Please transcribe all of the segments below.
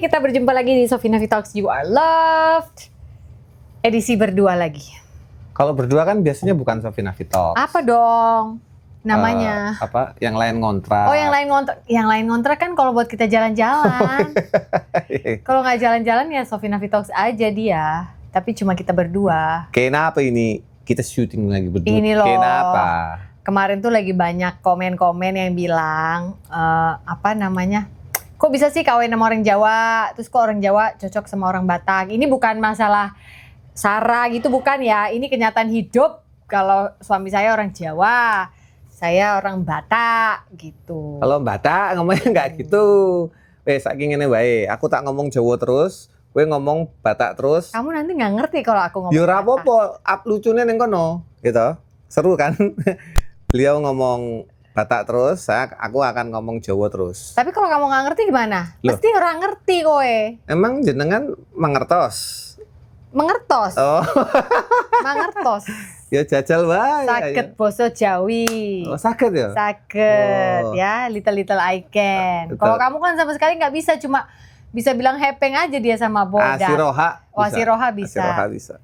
kita berjumpa lagi di Sofi Nafi Talks You Are Loved. Edisi berdua lagi. Kalau berdua kan biasanya bukan Sofi Nafi Talks. Apa dong namanya? Yang lain ngontrak. Oh, yang lain ngontrak. Yang lain ngontrak kan kalau buat kita jalan-jalan. Kalau nggak jalan-jalan ya Sofi Nafi Talks aja dia. Tapi cuma kita berdua. Kenapa ini? Kita syuting lagi berdua. Ini loh. Kenapa? Kemarin tuh lagi banyak komen-komen yang bilang kok bisa sih kawin sama orang Jawa, terus kok orang Jawa cocok sama orang Batak. Ini bukan masalah sara gitu, bukan ya. Ini kenyataan hidup. Kalau suami saya orang Jawa, saya orang Batak gitu. Kalau Batak ngomongnya nggak gitu. Saking ngene wae. Aku tak ngomong Jawa terus, gue ngomong Batak terus. Kamu nanti nggak ngerti kalau aku ngomong Batak. Ya ora Batak. apa-apa, lucunya ning kono, gitu. Seru kan? Beliau ngomong Batak terus, aku akan ngomong Jawa terus. Tapi kalau kamu nggak ngerti gimana? Loh. Pasti orang ngerti kowe. Emang jenengan mengertos? Mengertos. Oh. Mengertos. Ya jajal wae. Saged basa Jawi. Oh, saged ya? Saged Oh. ya, little I can. Betul. Kalau kamu kan sama sekali nggak bisa, cuma bisa bilang hepeng aja dia sama Boda. Asiroha. Oh, Asiroha bisa. Asiroha bisa.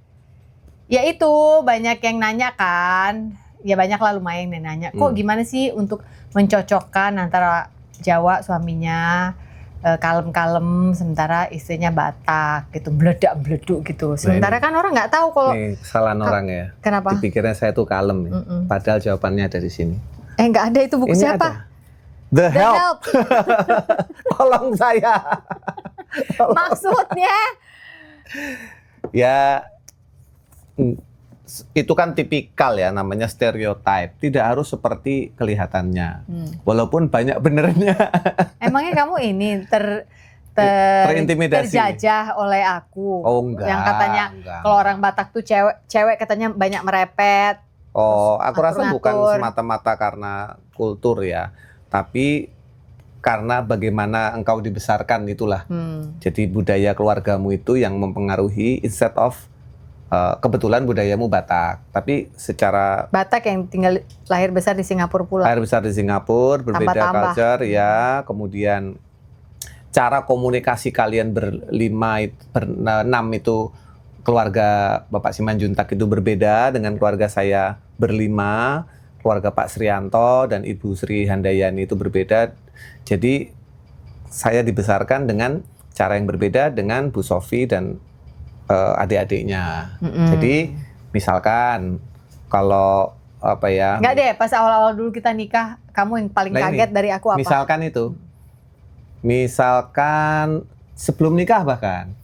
Ya itu banyak yang nanya kan. Ya banyak lah lumayan yang nanya. Kok gimana sih untuk mencocokkan antara Jawa suaminya kalem-kalem sementara istrinya Batak gitu, meledak-meleduk gitu. Sementara kan orang nggak tahu kalau Nih, kesalahan orang ya. Kenapa? Dipikirnya saya tuh kalem ya. Padahal jawabannya ada di sini. Nggak ada itu buku Ini siapa? ada. The Help. Tolong saya. Maksudnya? Ya itu kan tipikal ya, namanya stereotype. Tidak harus seperti kelihatannya. Walaupun banyak benernya. Emangnya kamu ini Terintimidasi. terjajah oleh aku? Oh, enggak. Yang katanya enggak. kalau orang Batak tuh cewek katanya banyak merepet. Oh, aku rasa bukan atur-atur. semata-mata karena kultur ya, tapi karena bagaimana engkau dibesarkan itulah. Jadi budaya keluargamu itu yang mempengaruhi instead of kebetulan budayamu Batak, tapi secara Batak yang tinggal lahir besar di Singapura pula. lahir besar di Singapura, berbeda Tambah-tambah. culture ya, kemudian cara komunikasi kalian berenam itu keluarga Bapak Simanjuntak itu berbeda dengan keluarga saya berlima, keluarga Pak Srianto dan Ibu Sri Handayani itu berbeda. Jadi saya dibesarkan dengan cara yang berbeda dengan Bu Sofi dan adik-adiknya. Jadi misalkan kalau apa ya? Enggak deh, pas awal-awal dulu kita nikah, kamu yang paling Nah, ini, kaget dari aku apa? Misalkan sebelum nikah bahkan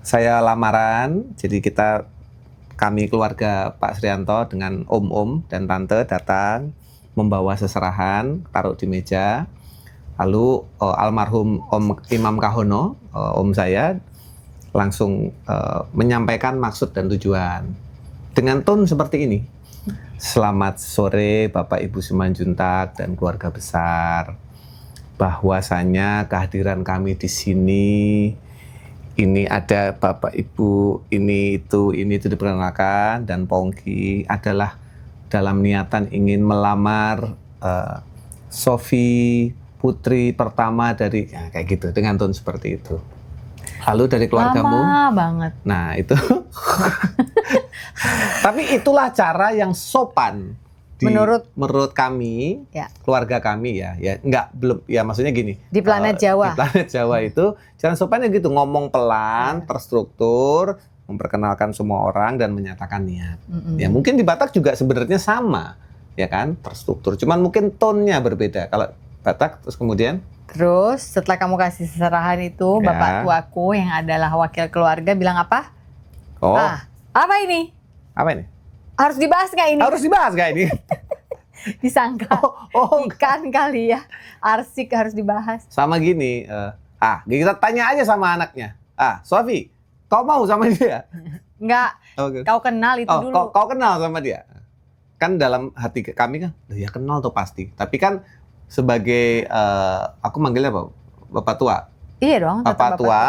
saya lamaran, jadi kami keluarga Pak Srianto dengan om-om dan tante datang membawa seserahan, taruh di meja. Lalu almarhum Om Imam Kahono, om saya langsung menyampaikan maksud dan tujuan dengan tone seperti ini. Selamat sore Bapak Ibu Simanjuntak dan keluarga besar. Bahwasanya kehadiran kami di sini, ini ada Bapak Ibu, ini itu diperkenalkan, dan Pongki adalah dalam niatan ingin melamar Sofi, putri pertama dari kayak gitu, dengan tone seperti itu. Lalu dari keluargamu, lama banget. nah itu. Tapi itulah cara yang sopan menurut kami, Ya. keluarga kami ya belum ya, maksudnya gini. Di planet Jawa. Di planet Jawa itu cara sopannya gitu, ngomong pelan, terstruktur, memperkenalkan semua orang dan menyatakan niat. Ya mungkin di Batak juga sebenarnya sama, ya kan, terstruktur. Cuman mungkin tone-nya berbeda. Kalau Batak terus kemudian Terus setelah kamu kasih seserahan itu, Ya. bapak tuaku yang adalah wakil keluarga bilang apa? oh, Apa ini? apa ini? Harus dibahas nggak ini? Harus dibahas nggak ini? Disangka ikan kali ya. Arsik harus dibahas. Sama gini, kita tanya aja sama anaknya. Sofi, kau mau sama dia? Nggak, Oke. kau kenal itu dulu. Kau kenal sama dia? Kan dalam hati kami kan, ya kenal tuh pasti. Tapi kan sebagai, aku manggilnya apa? Bapak tua. Iya dong. tetap Bapak tua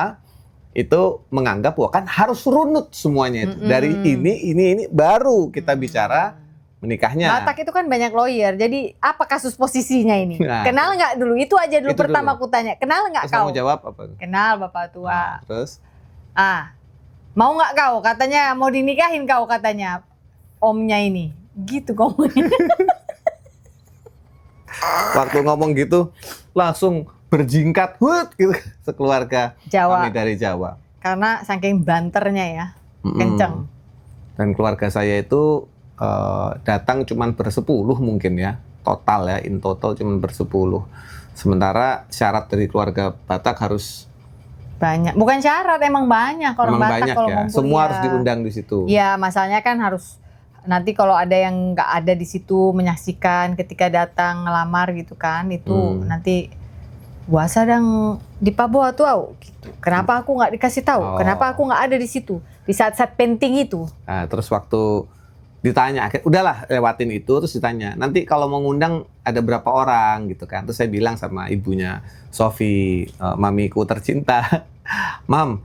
itu menganggap bahwa kan harus runut semuanya itu. Dari ini baru kita bicara menikahnya. Batak itu kan banyak lawyer. Jadi apa kasus posisinya ini? Nah, Kenal nggak dulu? Itu aja dulu Itu pertama dulu. aku tanya. Kenal nggak Terus kau? kamu jawab apa? Kenal bapak tua. Nah, terus Mau nggak kau? Katanya mau dinikahin kau katanya. Omnya ini. Gitu ngomongnya. waktu ngomong gitu langsung berjingkat, gitu, sekeluarga Jawa. kami dari Jawa. Karena saking banternya ya. Mm-mm. Kenceng. Dan keluarga saya itu datang cuman bersepuluh mungkin ya, total ya, in total cuman bersepuluh. Sementara syarat dari keluarga Batak harus Banyak. Bukan syarat, emang banyak orang memang Batak banyak kalau ya, ngumpul. semua ya. harus diundang di situ. Ya, masalahnya kan harus nanti kalau ada yang nggak ada di situ menyaksikan ketika datang ngelamar gitu kan, itu nanti puasa dong di Papua tuh gitu. Kenapa aku nggak dikasih tahu? Oh. Kenapa aku nggak ada di situ di saat-saat penting itu? Nah, terus waktu ditanya, udahlah lewatin itu, terus ditanya, nanti kalau mau ngundang ada berapa orang gitu kan. Terus saya bilang sama ibunya, Sofi, mamiku tercinta, Mam,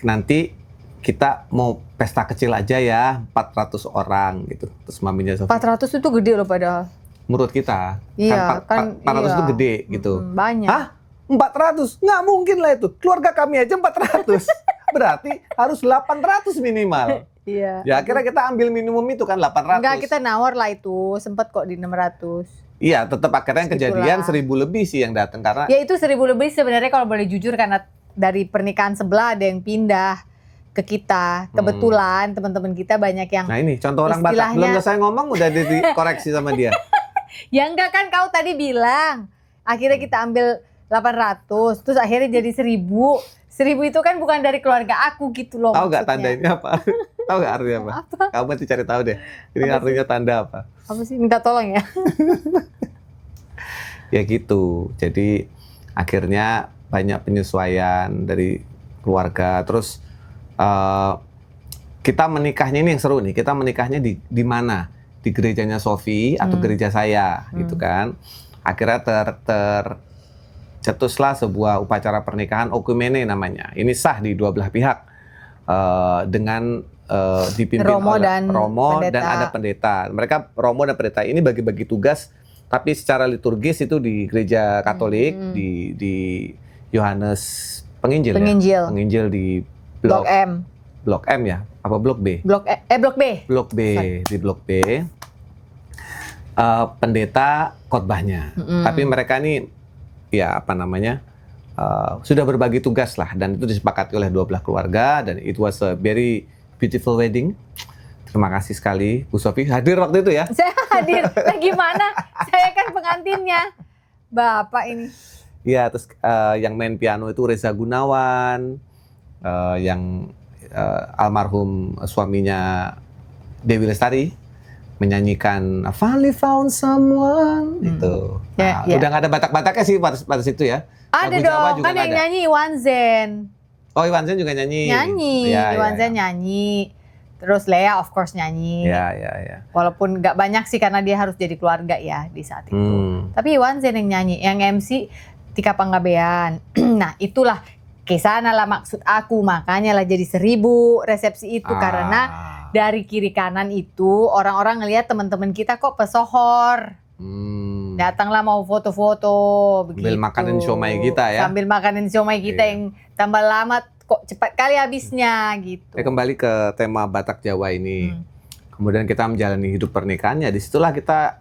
nanti kita mau pesta kecil aja ya, 400 orang gitu. Terus maminya Sofi, 400 itu gede loh padahal. menurut kita, Iya, kan 400 itu iya. gede gitu. Banyak. Hah? 400? Nggak mungkin lah itu. Keluarga kami aja 400. Berarti harus 800 minimal. Iya. Ya akhirnya kita ambil minimum itu kan 800. Enggak, kita nawar lah itu. Sempet kok di 600. Iya, tetap akhirnya yang kejadian Segitulah. 1000 lebih sih yang datang karena Ya itu 1000 lebih sebenarnya kalau boleh jujur karena dari pernikahan sebelah ada yang pindah ke kita. Kebetulan teman-teman kita banyak yang nah ini contoh orang Batak. istilahnya- Belum selesai ngomong udah dikoreksi sama dia. ya enggak kan kau tadi bilang. Akhirnya kita ambil 800, terus akhirnya jadi 1000. 1000 itu kan bukan dari keluarga aku gitu loh. Tahu nggak maksudnya. tandanya apa? Tahu nggak artinya apa? Apa? Kamu nanti cari tahu deh. Ini Apa artinya tanda apa? Apa sih? Minta tolong ya. Ya gitu. Jadi akhirnya banyak penyesuaian dari keluarga. Terus kita menikahnya ini yang seru nih. Kita menikahnya di mana? Di gerejanya Sofi atau gereja saya, gitu kan? Akhirnya tercetuslah sebuah upacara pernikahan okumene namanya. Ini sah di dua belah pihak dengan dipimpin Romo oleh dan Romo pendeta. dan ada pendeta. Mereka Romo dan pendeta ini bagi-bagi tugas, tapi secara liturgis itu di gereja Katolik di Yohanes Penginjil, Penginjil. ya. Penginjil di Blok M. Blok M ya, apa Blok B? Blok B. Blok B, di Blok B. Pendeta khotbahnya. Tapi mereka ini ya apa namanya? Sudah berbagi tugas lah dan itu disepakati oleh dua belah keluarga dan it was a very beautiful wedding. Terima kasih sekali Bu Sofi hadir waktu itu ya. Saya hadir. Nah, gimana? Saya kan pengantinnya. Bapak ini. Iya, terus yang main piano itu Reza Gunawan, yang almarhum suaminya Dewi Lestari menyanyikan Finally Found Someone itu. Ya, Nah, ya. udah nggak ada Batak-Bataknya sih pada situ ya. Ada Lagu Jawa dong, juga kan nggak yang ada. nyanyi Iwan Zen. Oh, Iwan Zen juga nyanyi. Ya, Iwan ya, Zen nyanyi. Terus Lea of course nyanyi. Ya, ya, ya. Walaupun nggak banyak sih karena dia harus jadi keluarga ya di saat itu. Tapi Iwan Zen yang nyanyi, yang MC Tika Panggabean. Nah itulah kesana lah maksud aku, makanya lah jadi 1000 resepsi itu karena dari kiri kanan itu orang-orang ngelihat teman-teman kita kok pesohor. Datanglah mau foto-foto begitu. Sambil makanin siomay kita ya. Sambil makanin siomay kita Iya. yang tambah lama kok cepat kali habisnya gitu. Kembali ke tema Batak Jawa ini. Kemudian kita menjalani hidup pernikahannya. Disitulah kita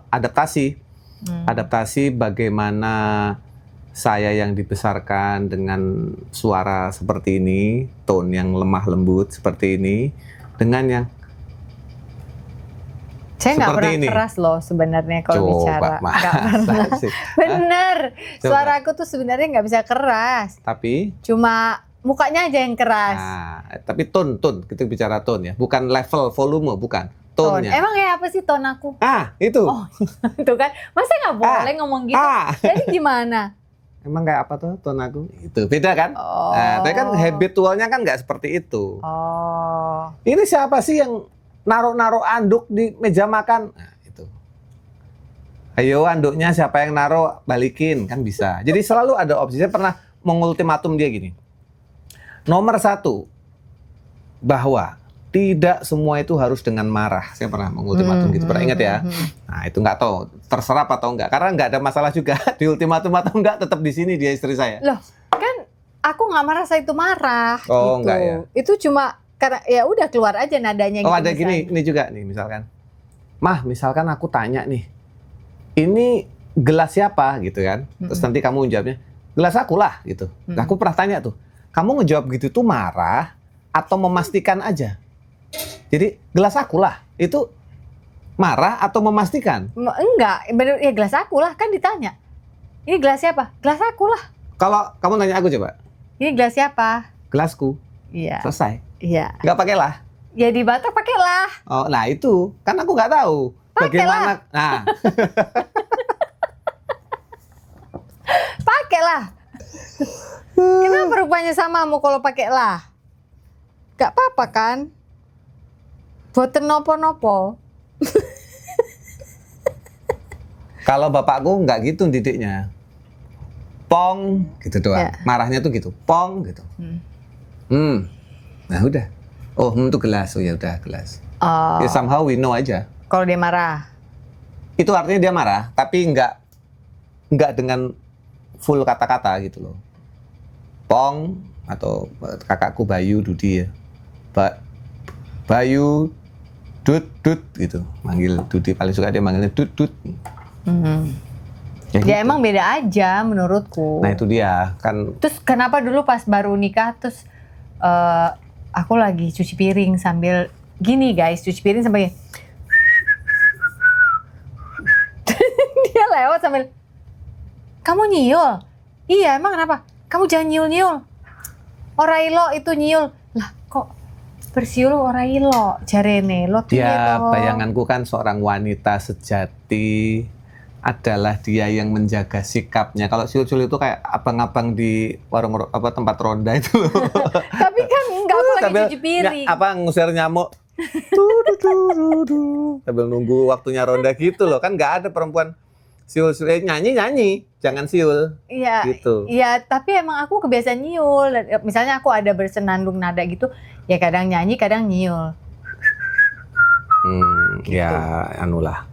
adaptasi. Adaptasi bagaimana saya yang dibesarkan dengan suara seperti ini, tone yang lemah lembut seperti ini, dengan yang Saya nggak seperti pernah ini. keras loh sebenarnya kalau bicara. Masa Nggak pernah. sih? Bener. Coba. Suara aku tuh sebenarnya nggak bisa keras. Tapi Cuma mukanya aja yang keras. tapi tone kita bicara tone ya, bukan level volume, bukan Tone. tone-nya. Emang kayak apa sih tone aku? Itu. Oh, itu kan. Masa nggak boleh ngomong gitu? Jadi gimana? Emang kayak apa tuh tone aku? Itu beda kan? Oh. Nah, tapi kan habitualnya kan nggak seperti itu. Oh. Ini siapa sih yang naruh-naruh anduk di meja makan? Nah, itu. Ayo anduknya siapa yang naruh balikin kan bisa. Jadi selalu ada opsi. Saya pernah mengultimatum dia gini. Nomor 1 bahwa tidak semua itu harus dengan marah. Saya pernah mengultimatum gitu, pernah ingat ya? Nah itu nggak tahu terserap atau enggak, karena nggak ada masalah juga di ultimatum atau enggak, tetap di sini dia istri saya. Loh, kan aku nggak merasa itu marah Oh, gitu. enggak ya? Itu cuma karena ya udah keluar aja nadanya Oh gitu. ada misalnya. gini, ini juga nih misalkan, Mah misalkan aku tanya nih, ini gelas siapa gitu kan? Terus nanti kamu jawabnya, gelas aku lah gitu. Nah, aku pernah tanya tuh, kamu ngejawab gitu tuh marah atau memastikan aja? Jadi gelas aku lah, itu marah atau memastikan? Enggak, bener ya gelas aku lah kan ditanya. Ini gelas siapa? Gelas aku lah. Kalau kamu nanya aku coba, Ini gelas siapa? gelasku, Iya. selesai. Iya. Nggak pakai lah. Ya di Batak pakailah. Oh, nah itu kan aku nggak tahu bagaimana. Nah, Pakailah. Kenapa rupanya samamu kalau pakailah? Gak apa-apa kan? Boten nopo-nopo. kalau bapakku nggak gitu didiknya. Pong gitu doang. Ya. Marahnya tuh gitu, pong gitu. Nah udah. Oh, itu gelas. Oh ya udah gelas. Oh, Ya somehow we know aja. kalau dia marah. Itu artinya dia marah, tapi nggak dengan full kata-kata gitu loh. Pong atau kakakku Bayu Dudi ya. Bayu Dut gitu. Manggil Dudi, paling suka dia manggilnya Dut. Ya, Ya gitu. emang beda aja menurutku. Nah itu dia kan. Terus kenapa dulu pas baru nikah terus aku lagi cuci piring sambil gini guys, cuci piring sambil dia lewat sambil kamu nyiul. Iya emang kenapa? Kamu jangan nyiul-nyiul. Orailo itu nyiul. Lah kok bersiul orailo jarene lo tuh Ya bayanganku kan seorang wanita sejati adalah dia yang menjaga sikapnya. Kalau siul-siul itu kayak abang-abang di warung tempat ronda itu loh. Tapi kan enggak aku lagi Sambil cuci piring. ngusir nyamuk. Sambil nunggu waktunya ronda gitu loh. Kan nggak ada perempuan siul-siul nyanyi, jangan siul. Iya, Gitu. iya, tapi emang aku kebiasaan nyiul. Misalnya aku ada bersenandung nada gitu, ya kadang nyanyi, kadang nyiul. Ya anulah.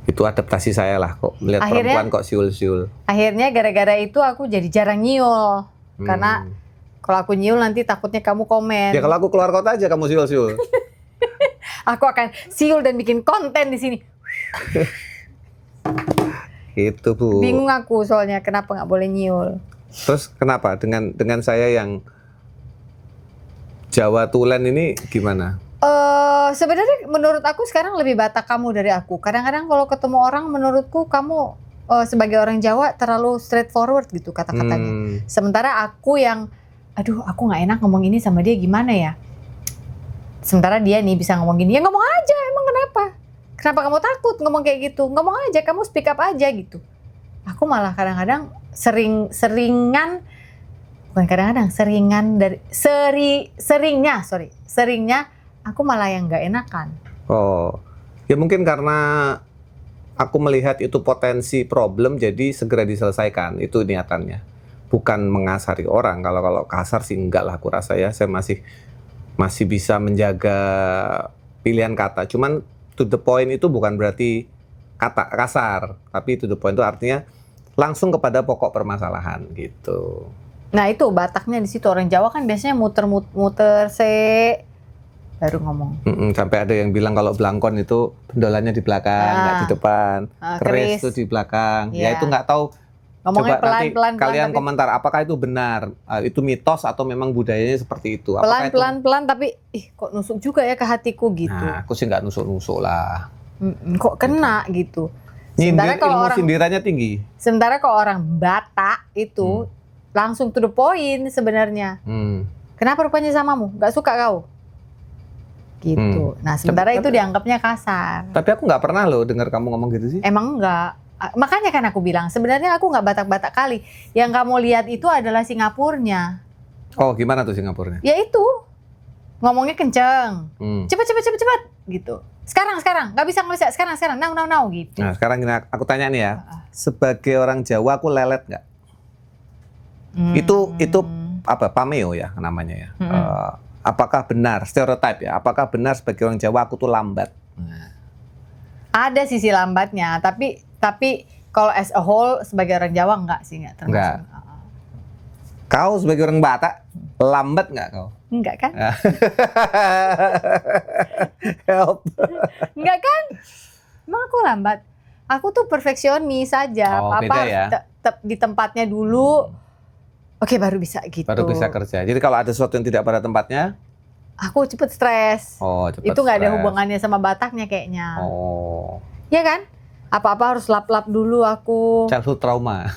Itu adaptasi saya lah kok melihat Akhirnya- perempuan kok siul-siul. Akhirnya gara-gara itu aku jadi jarang nyiul. Karena kalau aku nyiul nanti takutnya kamu komen. Ya kalau aku keluar kota aja kamu siul-siul. Aku akan siul dan bikin konten di sini. Gitu Bu. Bingung aku soalnya kenapa nggak boleh nyiul. Terus kenapa dengan saya yang Jawa Tulen ini gimana? Sebenarnya menurut aku sekarang lebih Batak kamu dari aku. Kadang-kadang kalau ketemu orang menurutku kamu sebagai orang Jawa terlalu straightforward gitu kata-katanya. Sementara aku yang, aduh aku nggak enak ngomong ini sama dia gimana ya. Sementara dia nih bisa ngomong gini, ya ngomong aja emang kenapa? Kenapa kamu takut ngomong kayak gitu? Ngomong aja, kamu speak up aja gitu. Aku malah kadang-kadang seringnya aku malah yang nggak enakan. Oh, ya mungkin karena aku melihat itu potensi problem, jadi segera diselesaikan. Itu niatannya, bukan mengasari orang. Kalau kasar sih enggak lah, aku rasa ya. Saya masih bisa menjaga pilihan kata. Cuman to the point itu bukan berarti kata kasar, tapi to the point itu artinya langsung kepada pokok permasalahan gitu. Nah itu Bataknya di situ. Orang Jawa kan biasanya muter baru ngomong. Sampai ada yang bilang kalau belangkon itu pendolanya di belakang, nggak di depan. Keris itu di belakang. Ya itu nggak tahu. Ngomongnya Coba nanti pelan-pelan. kalian tapi komentar apakah itu benar, itu mitos atau memang budayanya seperti itu. Apakah itu... pelan-pelan tapi kok nusuk juga ya ke hatiku gitu. Nah, aku sih nggak nusuk-nusuk lah. Kok kena gitu. Nyindir, ilmu sindirannya tinggi. Sementara kalau orang Batak itu langsung to the point sebenarnya. Kenapa rupanya samamu? Gak suka kau? Gitu. Nah sementara itu dianggapnya kasar. Tapi aku nggak pernah loh dengar kamu ngomong gitu sih. Emang enggak. Makanya kan aku bilang sebenarnya aku nggak Batak-Batak kali. Yang kamu lihat itu adalah Singapurnya. Oh gimana tuh Singapurnya? Ya itu ngomongnya kenceng. Cepat gitu. Sekarang nggak bisa sekarang now gitu. Nah sekarang aku tanya nih ya, sebagai orang Jawa aku lelet nggak? Itu apa pameo ya namanya ya. apakah benar stereotip ya? Apakah benar sebagai orang Jawa aku tuh lambat? Nah, Ada sisi lambatnya, tapi kalau as a whole sebagai orang Jawa enggak termasuk. Enggak. Kau sebagai orang Batak lambat nggak kau? Enggak kan? Help. Enggak kan? Emang aku lambat? Aku tuh perfeksionis saja. Oh, Apa beda ya? di tempatnya dulu. Oke, baru bisa gitu. Baru bisa kerja. Jadi kalau ada sesuatu yang tidak pada tempatnya, aku cepet stres. oh cepet Itu nggak ada stres. hubungannya sama Bataknya kayaknya. Oh, Ya kan? Apa-apa harus lap-lap dulu aku. childhood trauma.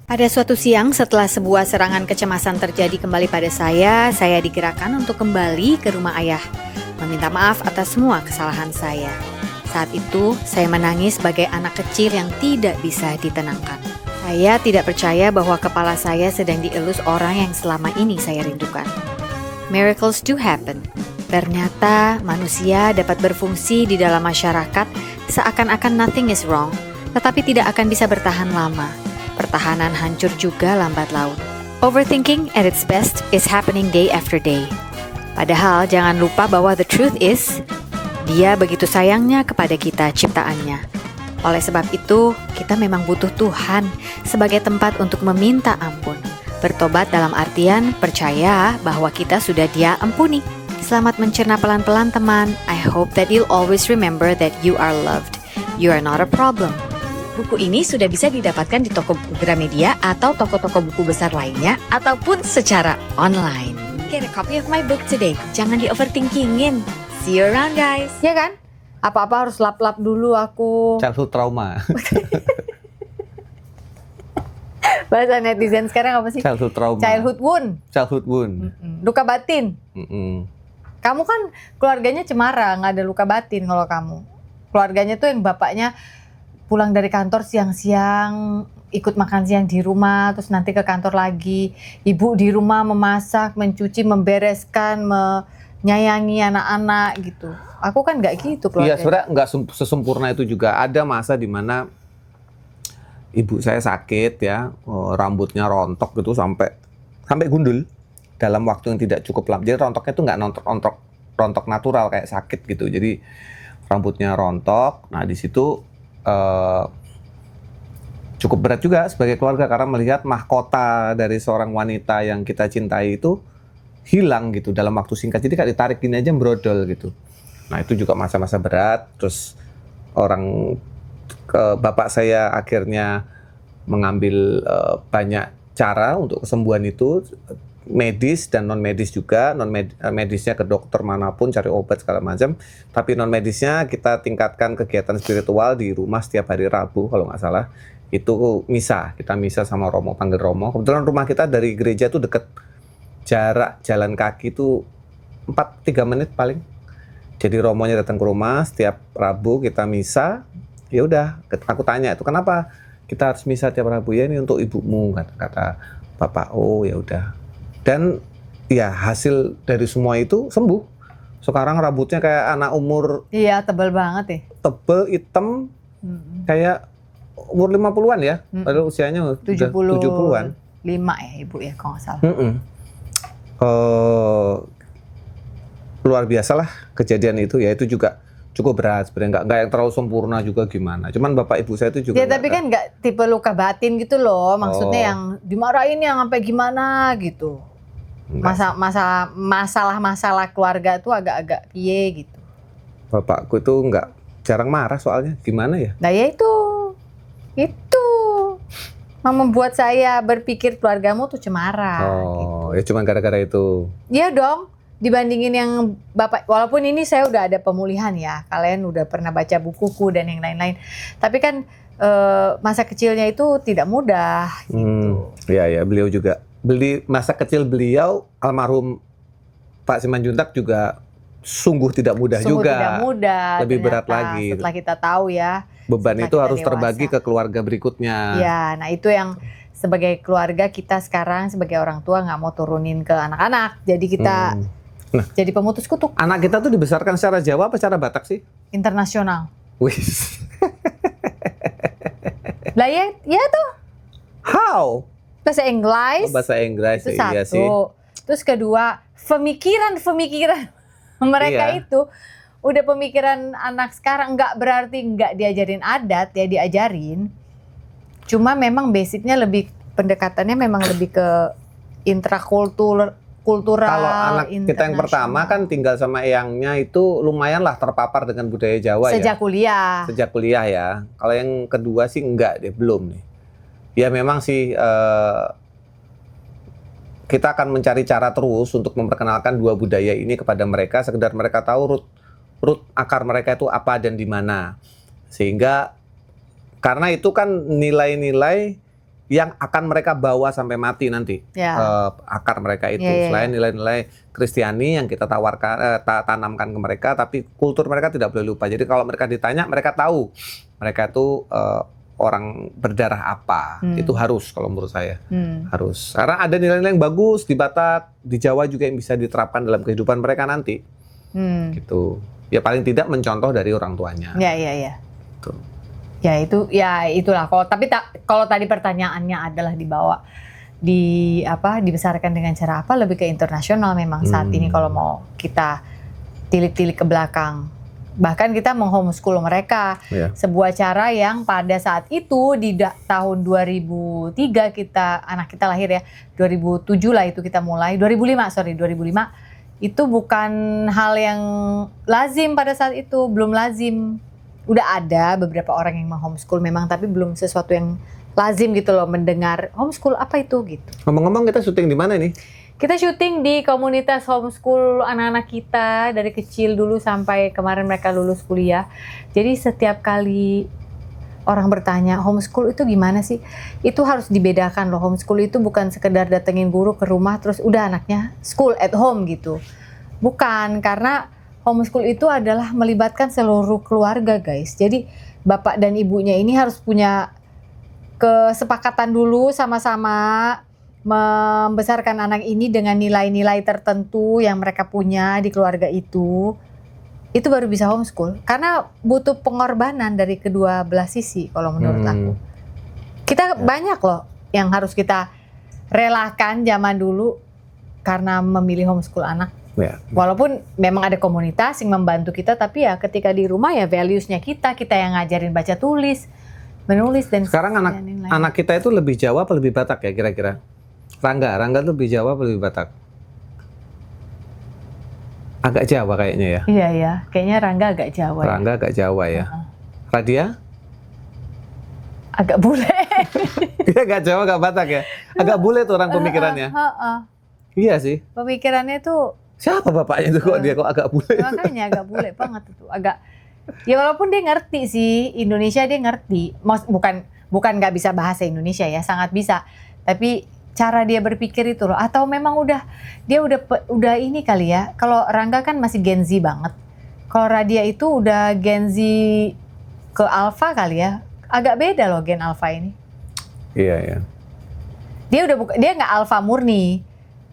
Pada suatu siang setelah sebuah serangan kecemasan terjadi kembali pada saya digerakkan untuk kembali ke rumah ayah, meminta maaf atas semua kesalahan saya. Saat itu, saya menangis sebagai anak kecil yang tidak bisa ditenangkan. Saya tidak percaya bahwa kepala saya sedang dielus orang yang selama ini saya rindukan. Miracles do happen. Ternyata manusia dapat berfungsi di dalam masyarakat seakan-akan nothing is wrong, tetapi tidak akan bisa bertahan lama. Pertahanan hancur juga lambat laun. Overthinking at its best is happening day after day. Padahal jangan lupa bahwa the truth is, Dia begitu sayangnya kepada kita ciptaannya. Oleh sebab itu, kita memang butuh Tuhan sebagai tempat untuk meminta ampun. Bertobat dalam artian percaya bahwa kita sudah Dia ampuni. Selamat mencerna pelan-pelan teman. I hope that you'll always remember that you are loved. You are not a problem. Buku ini sudah bisa didapatkan di toko buku Gramedia atau toko-toko buku besar lainnya, ataupun secara online. Get a copy of my book today. Jangan di-overthinkingin. See you around, guys. Ya kan? Apa-apa harus lap-lap dulu aku. Childhood trauma. Bahasa netizen sekarang apa sih? Childhood trauma. Childhood wound. Childhood wound. Luka batin. Mm-mm. Kamu kan keluarganya cemara, nggak ada luka batin kalau kamu. Keluarganya tuh yang bapaknya pulang dari kantor siang-siang, ikut makan siang di rumah, terus nanti ke kantor lagi. Ibu di rumah memasak, mencuci, membereskan, menyayangi anak-anak gitu. Aku kan nggak gitu Iya, keluarganya. sebenarnya nggak sesempurna itu juga. Ada masa di mana ibu saya sakit ya, rambutnya rontok gitu sampai gundul dalam waktu yang tidak cukup lama. Jadi rontoknya itu nggak rontok natural kayak sakit gitu. Jadi rambutnya rontok. Nah di situ cukup berat juga sebagai keluarga karena melihat mahkota dari seorang wanita yang kita cintai itu hilang gitu dalam waktu singkat. Jadi kayak ditarik gini aja brodol gitu. Nah itu juga masa-masa berat. Terus bapak saya akhirnya mengambil banyak cara untuk kesembuhan itu, medis dan non medis juga. Medisnya ke dokter manapun, cari obat segala macam. Tapi non medisnya kita tingkatkan kegiatan spiritual di rumah setiap hari Rabu kalau nggak salah. Itu misa, kita misa sama Romo, panggil Romo. Kebetulan rumah kita dari gereja itu deket, jarak jalan kaki itu 3 menit paling. Jadi Romonya datang ke rumah setiap Rabu kita misa. Ya udah, aku tanya itu kenapa kita harus misa tiap Rabu? Ya ini untuk ibumu, kata bapak. Oh ya udah. Dan ya hasil dari semua itu sembuh. Sekarang rambutnya kayak anak umur. Iya, tebal banget ya. Tebel, hitam, kayak umur 50-an ya. Padahal usianya 70-an. 5 ya ibu ya kalau nggak salah. Luar biasa lah kejadian itu. Ya itu juga cukup berat sebenarnya, nggak yang terlalu sempurna juga gimana. Cuman bapak ibu saya itu juga. Ya tapi kan nggak tipe luka batin gitu loh. Maksudnya yang dimarahin yang sampai gimana gitu. Masalah keluarga tuh agak-agak piye gitu. Bapakku itu nggak jarang marah soalnya. Gimana ya? Nah ya itu membuat saya berpikir keluargamu tuh cemara. Oh, gitu. Ya cuma gara-gara itu. Iya dong. Dibandingin yang bapak, walaupun ini saya udah ada pemulihan ya, kalian udah pernah baca bukuku dan yang lain-lain. Tapi kan masa kecilnya itu tidak mudah. Gitu. Ya beliau juga. Masa kecil beliau almarhum Pak Simanjuntak juga sungguh tidak mudah juga. Tidak mudah. Lebih berat lagi. Setelah kita tahu ya. Beban itu harus terbagi ke keluarga berikutnya. Ya, nah itu yang sebagai keluarga kita sekarang sebagai orang tua nggak mau turunin ke anak-anak. Jadi kita jadi pemutus kutuk. Anak kita tuh dibesarkan secara Jawa apa secara Batak sih? Internasional. Wis. Lah ya tuh. How? Bahasa Inggris. Bahasa Inggris itu iya satu. sih. Terus kedua pemikiran mereka Iya. itu udah pemikiran anak sekarang. Nggak berarti nggak diajarin adat, ya diajarin. Cuma memang basicnya pendekatannya memang lebih ke intrakultural, Kalau anak kita yang pertama internasional. kan tinggal sama eyangnya itu lumayan lah terpapar dengan budaya Jawa Sejak ya. kuliah. Sejak kuliah ya. Kalau yang kedua sih enggak deh, belum nih. Ya memang sih kita akan mencari cara terus untuk memperkenalkan dua budaya ini kepada mereka, sekedar mereka tahu root akar mereka itu apa dan di mana. Sehingga karena itu kan nilai-nilai yang akan mereka bawa sampai mati nanti. Ya. Akar mereka itu. Ya. Selain nilai-nilai Kristiani yang kita tanamkan ke mereka, tapi kultur mereka tidak boleh lupa. Jadi kalau mereka ditanya, mereka tahu mereka itu orang berdarah apa. Itu harus kalau menurut saya. Harus. Karena ada nilai-nilai yang bagus di Batak, di Jawa juga yang bisa diterapkan dalam kehidupan mereka nanti. Gitu. Ya paling tidak mencontoh dari orang tuanya. Ya. Tuh. Ya itulah. Kalau tadi pertanyaannya adalah dibesarkan dengan cara apa, lebih ke internasional memang saat ini kalau mau kita tilik-tilik ke belakang. Bahkan kita menghomeschool mereka. Sebuah cara yang pada saat itu di tahun 2003 anak kita lahir ya. 2007 lah itu kita mulai. 2005 itu bukan hal yang lazim pada saat itu, belum lazim. Udah ada beberapa orang yang menghomeschool memang, tapi belum sesuatu yang lazim gitu loh, mendengar homeschool apa itu gitu. Ngomong-ngomong, kita syuting di mana nih? Kita syuting di komunitas homeschool anak-anak kita dari kecil dulu sampai kemarin mereka lulus kuliah. Jadi setiap kali orang bertanya homeschool itu gimana sih? Itu harus dibedakan loh. Homeschool itu bukan sekedar datengin guru ke rumah terus udah anaknya school at home gitu. Bukan, karena homeschool itu adalah melibatkan seluruh keluarga, guys. Jadi bapak dan ibunya ini harus punya kesepakatan dulu sama-sama membesarkan anak ini dengan nilai-nilai tertentu yang mereka punya di keluarga itu baru bisa homeschool. Karena butuh pengorbanan dari kedua belah sisi kalau menurut aku. Kita banyak loh yang harus kita relakan zaman dulu karena memilih homeschool anak. Ya. Walaupun memang ada komunitas yang membantu kita, tapi ya ketika di rumah ya values-nya kita yang ngajarin baca tulis, menulis dan sekarang anak kita itu lebih Jawa apa lebih Batak ya kira-kira? Rangga tuh lebih Jawa apa lebih Batak? Agak Jawa kayaknya ya. Iya, kayaknya Rangga agak Jawa. Rangga agak Jawa ya. Radia? Agak bule. Dia agak Jawa agak Batak ya. Agak bule tuh orang pemikirannya. Iya sih. Pemikirannya tuh. Siapa bapaknya tuh kok dia kok agak bule? Makanya agak bule banget itu. Ya walaupun dia ngerti sih Indonesia, dia ngerti. Bukan nggak bisa bahasa Indonesia ya, sangat bisa. Tapi cara dia berpikir itu loh. Atau memang dia udah ini kali ya. Kalau Rangga kan masih Gen Z banget. Kalau Radia itu udah Gen Z ke Alpha kali ya. Agak beda loh Gen Alpha ini. Iya. Dia nggak Alpha murni.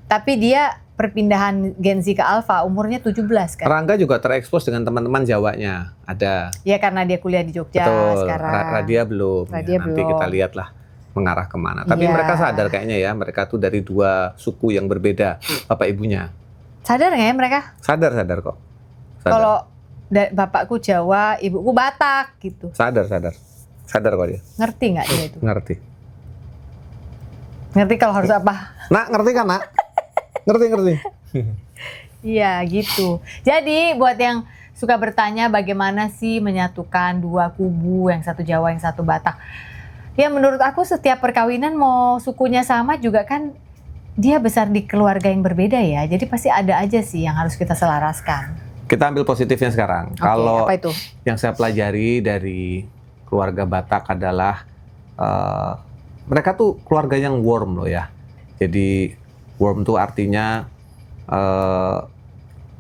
Tapi dia perpindahan Gen Z ke Alpha umurnya 17 kan. Rangga juga terekspos dengan teman-teman Jawanya, ada. Ya karena dia kuliah di Jogja. Betul. Sekarang. Radia belum. Nanti kita lihatlah mengarah kemana. Tapi mereka sadar kayaknya ya, mereka tuh dari dua suku yang berbeda, bapak ibunya. Sadar nggak ya mereka? Sadar kok. Kalau bapakku Jawa, ibuku Batak gitu. Sadar kok dia. Ngerti nggak dia itu? Ngerti kalau harus apa? Nak, ngerti kan nak? Ngerti. Iya gitu. Jadi buat yang suka bertanya bagaimana sih menyatukan dua kubu, yang satu Jawa, yang satu Batak. Ya menurut aku setiap perkawinan mau sukunya sama juga kan dia besar di keluarga yang berbeda ya. Jadi pasti ada aja sih yang harus kita selaraskan. Kita ambil positifnya sekarang. Kalau apa itu? Yang saya pelajari dari keluarga Batak adalah mereka tuh keluarga yang warm loh ya. Jadi warm tuh artinya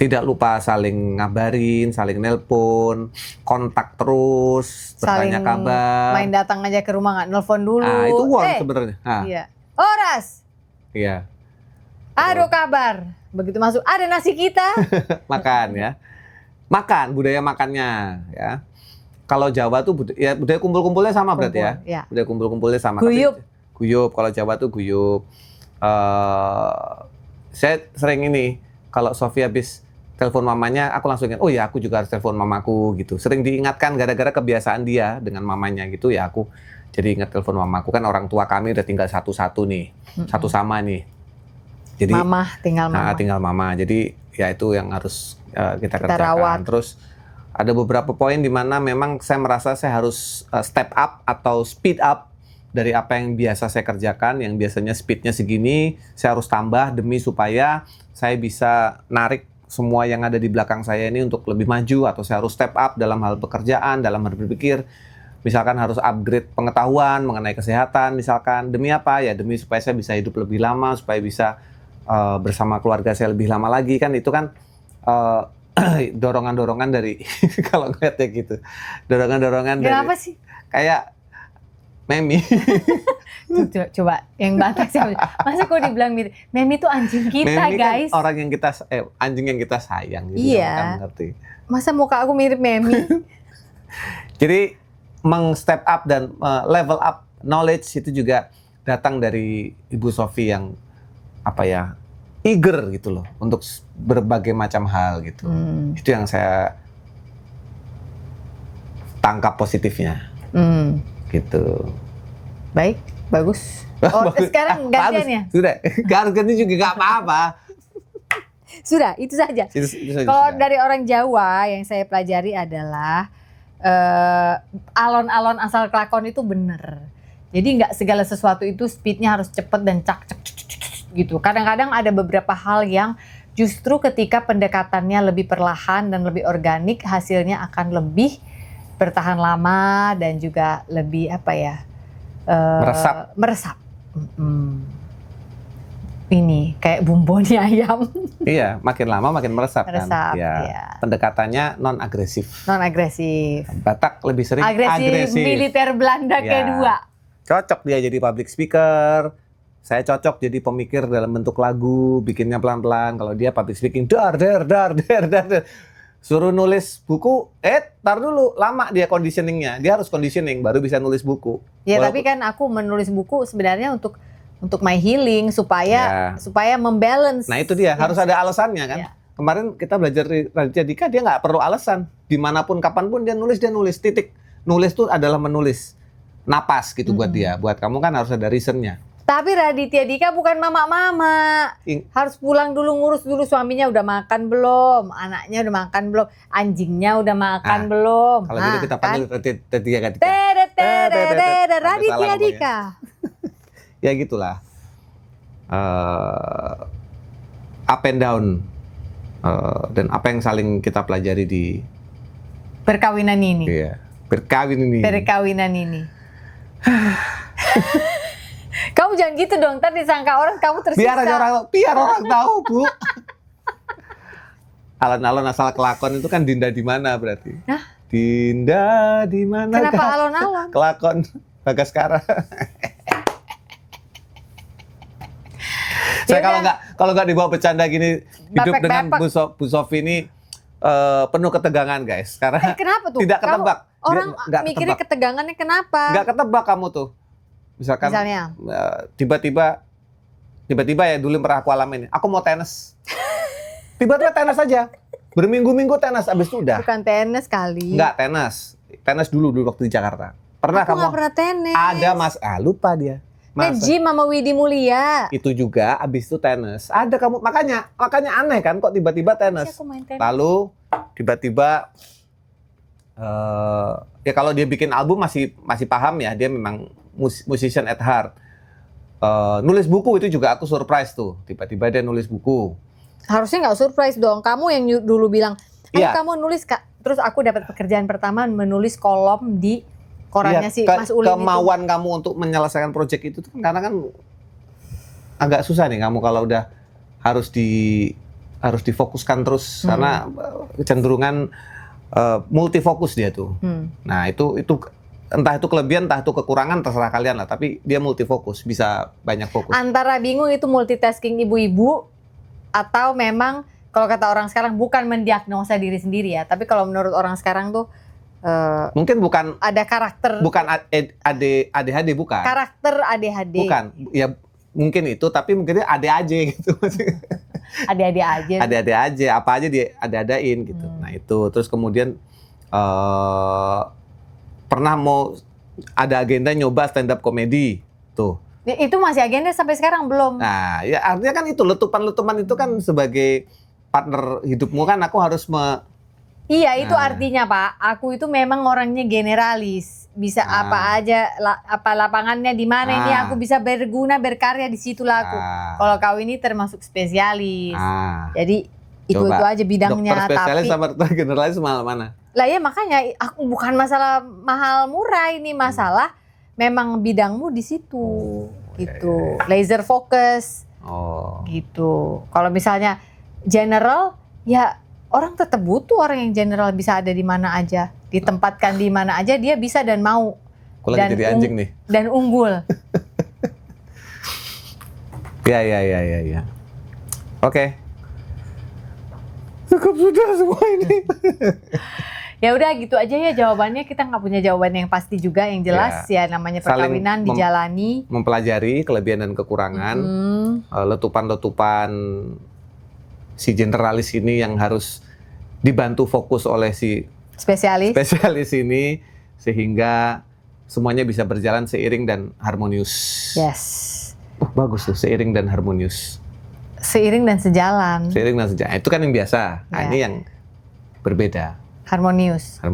tidak lupa saling ngabarin, saling nelpon, kontak terus, bertanya kabar. Main datang aja ke rumah nggak nelpon dulu. Itu warm sebenarnya. Iya. Oras. Iya. Aduh kabar. Begitu masuk ada nasi kita. Makan ya. Budaya makannya ya. Kalau Jawa tuh budaya kumpul-kumpulnya sama berarti ya. Ya. Budaya kumpul-kumpulnya sama. Guyup. Kalau Jawa tuh guyup. Saya sering kalau Sofi habis telepon mamanya, aku langsung ingat, oh ya aku juga harus telepon mamaku gitu. Sering diingatkan gara-gara kebiasaan dia dengan mamanya gitu ya, aku jadi ingat telepon mamaku. Kan orang tua kami udah tinggal satu-satu nih, satu sama nih. Jadi Mama tinggal mama. tinggal mama. Jadi ya itu yang harus kita kerjakan. rawat. Terus ada beberapa poin di mana memang saya merasa saya harus step up atau speed up dari apa yang biasa saya kerjakan. Yang biasanya speednya segini, saya harus tambah demi supaya saya bisa narik semua yang ada di belakang saya ini untuk lebih maju, atau saya harus step up dalam hal pekerjaan, dalam hal berpikir. Misalkan harus upgrade pengetahuan mengenai kesehatan, misalkan demi apa ya, demi supaya saya bisa hidup lebih lama, supaya bisa bersama keluarga saya lebih lama lagi. Kan itu kan dorongan-dorongan dari kalau ngeliatnya gitu, dorongan-dorongan dari Kenapa sih? kayak Memi. Coba yang bantah siapa? Masa kok dibilang mirip? Memi itu anjing kita, Memi guys. kan orang yang kita anjing yang kita sayang. Jadi Iya. kamu kan ngerti. Masa muka aku mirip Memi? Jadi meng-step up dan level up knowledge itu juga datang dari Ibu Sofi yang apa ya, eager gitu loh untuk berbagai macam hal gitu. Itu yang saya tangkap positifnya gitu. Baik, bagus. Oh, sekarang gantian ya? Sudah, harus ganti juga nggak apa-apa. Sudah, itu saja. Itu saja Kalau sudah. dari orang Jawa yang saya pelajari adalah alon-alon asal kelakon itu bener. Jadi nggak segala sesuatu itu speednya harus cepet dan cak gitu. Kadang-kadang ada beberapa hal yang justru ketika pendekatannya lebih perlahan dan lebih organik, hasilnya akan lebih bertahan lama dan juga lebih apa ya? Meresap. Ini kayak bumboni ayam. Iya, makin lama makin meresap kan. Meresap, Ya. iya. Pendekatannya non agresif. Non agresif. Batak lebih sering Agresif militer Belanda Ya. kedua. Cocok dia jadi public speaker. Saya cocok jadi pemikir dalam bentuk lagu, bikinnya pelan-pelan. Kalau dia public speaking, dar. Suruh nulis buku, tar dulu, lama dia conditioningnya. Dia harus conditioning, baru bisa nulis buku. Ya, tapi kan aku menulis buku sebenarnya untuk my healing supaya membalance. Nah itu dia, harus ada alasannya kan. Ya. Kemarin kita belajar di Raditya Dika, dia nggak perlu alasan. Dimanapun, kapanpun dia nulis, titik. Nulis tuh adalah menulis. Napas gitu buat dia. Buat kamu kan harus ada reasonnya. Tapi Raditya Dika bukan mama-mama. Harus pulang dulu, ngurus dulu suaminya udah makan belum, anaknya udah makan belum, anjingnya udah makan belum. Kalau gitu kita panggil Raditya Dika. Raditya Dika. Ya gitulah. Up and down. Dan apa yang saling kita pelajari di perkawinan ini. Iya. Perkawinan ini. Kamu jangan gitu dong, ntar disangka orang kamu tersisa. Biar orang tahu, Bu. Alon-alon asal kelakon itu kan Dinda di mana berarti? Hah? Dinda di mana? Kenapa alon-alon? Kelakon Bagaskara. Saya kalau nggak dibawa bercanda gini, hidup dengan Bu Sofi ini penuh ketegangan, guys. Karena kenapa tuh? Tidak ketebak. Orang mikirnya ketegangannya kenapa? Nggak ketebak kamu tuh. Misalnya tiba-tiba ya, dulu pernah aku alamin, aku mau tenis. Tiba-tiba tenis aja. Berminggu-minggu tenis, abis itu udah. Bukan tenis kali. Enggak, tenis. Tenis dulu waktu di Jakarta. Pernah aku kamu? nggak pernah tenis. Ada lupa dia. Nge-gym sama Widi Mulia. Itu juga abis itu tenis. Ada kamu, makanya aneh kan kok tiba-tiba tenis. Lalu tiba-tiba ya kalau dia bikin album masih paham ya, dia memang musician at heart. Nulis buku itu juga aku surprise tuh. Tiba-tiba dia nulis buku. Harusnya nggak surprise dong. Kamu yang dulu bilang, ayo Iya. kamu nulis Kak. Terus aku dapat pekerjaan pertama menulis kolom di korannya si Mas Ulin kemauan kamu untuk menyelesaikan proyek itu tuh karena kan agak susah nih kamu kalau udah harus difokuskan terus karena kecenderungan multifokus dia tuh. Nah, itu entah itu kelebihan, entah itu kekurangan, terserah kalian lah. Tapi dia multifokus, bisa banyak fokus. Antara bingung itu multitasking ibu-ibu atau memang kalau kata orang sekarang bukan mendiagnosa diri sendiri ya. Tapi kalau menurut orang sekarang tuh mungkin bukan ada karakter. Bukan ADHD, bukan. Karakter ADHD. Bukan. Ya mungkin itu, tapi mungkin dia ADAJ gitu. Adik-adik aja. Ada-ada aja, apa aja dia ada-adain gitu. Nah itu, terus kemudian pernah mau ada agenda nyoba stand up comedy tuh. Itu masih agenda sampai sekarang belum? Nah, ya artinya kan itu letupan-letupan itu kan sebagai partner hidupmu kan aku harus Iya, itu Nah. artinya Pak, aku itu memang orangnya generalis. Bisa apa aja, apa lapangannya di mana ini aku bisa berguna, berkarya di situlah aku. Kalau kau ini termasuk spesialis. Jadi itu aja bidangnya. Dokter spesialis tapi sama dokter generalis mana? lah ya makanya aku bukan masalah mahal murah, ini masalah memang bidangmu di situ gitu. Laser focus. Gitu. Kalau misalnya general ya orang tetap butuh orang yang general, bisa ada di mana aja, ditempatkan di mana aja dia bisa dan mau. Aku lagi jadi anjing nih. Dan unggul. Ya. Oke. Cukup sudah semua ini. Ya udah gitu aja ya jawabannya, kita nggak punya jawaban yang pasti juga, yang jelas ya namanya perkawinan dijalani. Mempelajari kelebihan dan kekurangan, letupan-letupan si generalis ini yang harus dibantu fokus oleh si spesialis ini sehingga semuanya bisa berjalan seiring dan harmonius. Yes. Bagus tuh, seiring dan harmonius. Seiring dan sejalan. Seiring dan sejalan. Itu kan yang biasa. Nah, ini yang berbeda. Harmonius. Nah,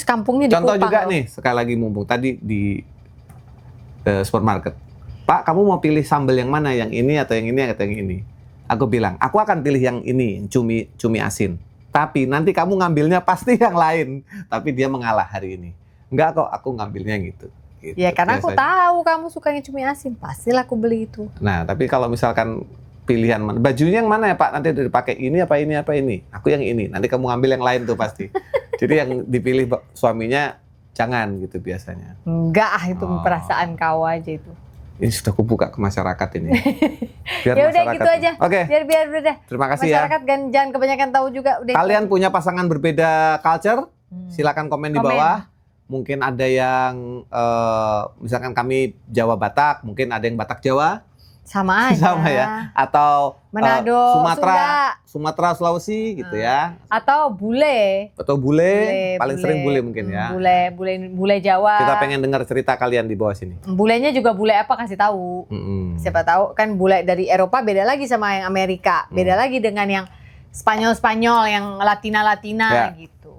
Kampungnya di contoh Kupang juga loh. nih, sekali lagi mumpung tadi di supermarket. Pak, kamu mau pilih sambal yang mana? Yang ini atau yang ini atau yang ini? Aku bilang, aku akan pilih yang ini, cumi asin. Tapi nanti kamu ngambilnya pasti yang lain. Tapi dia mengalah hari ini. Enggak kok, aku ngambilnya gitu. Ya karena aku tahu kamu sukanya cumi asin, pastilah aku beli itu. Nah, tapi kalau misalkan pilihan mana, bajunya yang mana ya Pak? Nanti udah dipakai ini apa ini apa ini? Aku yang ini. Nanti kamu ngambil yang lain tuh pasti. Jadi yang dipilih suaminya jangan gitu biasanya. Enggak, itu perasaan kau aja itu. Ini sudah kubuka ke masyarakat ini. Biar ya udah gitu aja. Oke. Biar udah. Terima kasih ya. Masyarakat jangan kebanyakan tahu juga. Udah Kalian punya pasangan berbeda culture? Silakan komen di bawah. Mungkin ada yang misalkan kami Jawa Batak, mungkin ada yang Batak Jawa. Sama aja. Sama ya. Atau Manado, Sumatera, Sulawesi gitu ya. Atau bule. Atau bule. Paling sering bule mungkin ya. Bule Jawa. Kita pengen dengar cerita kalian di bawah sini. Bulenya juga bule apa kasih tahu. Siapa tahu kan bule dari Eropa beda lagi sama yang Amerika. Beda lagi dengan yang Spanyol, yang Latina gitu.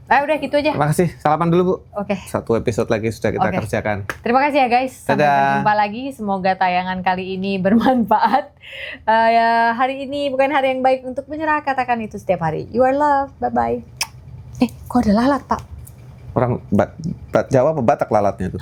Udah gitu aja. Terima kasih. Salaman dulu Bu. Oke. Satu episode lagi sudah kita kerjakan. Terima kasih ya guys. Sampai Dadah. berjumpa lagi. Semoga tayangan kali ini bermanfaat. Ya, hari ini bukan hari yang baik untuk menyerah. Katakan itu setiap hari. You are loved. Bye-bye. Kok ada lalat Pak? Orang Jawa apa Batak lalatnya tuh?